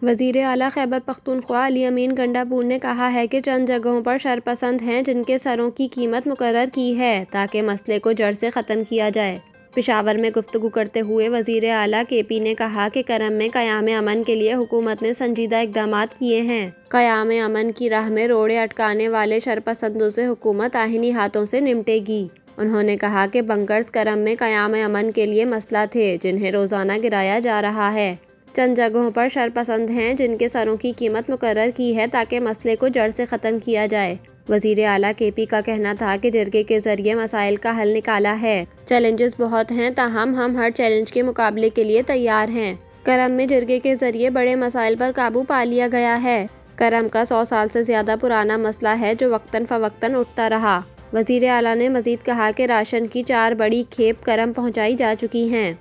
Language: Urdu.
وزیر اعلیٰ خیبر پختونخوا علی امین گنڈاپور نے کہا ہے کہ چند جگہوں پر شرپسند ہیں جن کے سروں کی قیمت مقرر کی ہے تاکہ مسئلے کو جڑ سے ختم کیا جائے۔ پشاور میں گفتگو کرتے ہوئے وزیر اعلیٰ کے پی نے کہا کہ کرم میں قیام امن کے لیے حکومت نے سنجیدہ اقدامات کیے ہیں۔ قیام امن کی راہ میں روڑے اٹکانے والے شرپسندوں سے حکومت آئینی ہاتھوں سے نمٹے گی۔ انہوں نے کہا کہ بنکرز کرم میں قیام امن کے لیے مسئلہ تھے جنہیں روزانہ گرایا جا رہا ہے۔ چند جگہوں پر شرپسند ہیں جن کے سروں کی قیمت مقرر کی ہے تاکہ مسئلے کو جڑ سے ختم کیا جائے۔ وزیر اعلیٰ کے پی کا کہنا تھا کہ جرگے کے ذریعے مسائل کا حل نکالا ہے۔ چیلنجز بہت ہیں تاہم ہم ہر چیلنج کے مقابلے کے لیے تیار ہیں۔ کرم میں جرگے کے ذریعے بڑے مسائل پر قابو پا لیا گیا ہے۔ کرم کا 100 سال سے زیادہ پرانا مسئلہ ہے جو وقتاً فوقتاً اٹھتا رہا۔ وزیر اعلیٰ نے مزید کہا کہ راشن کی 4 بڑی کھیپ کرم پہنچائی جا چکی ہیں۔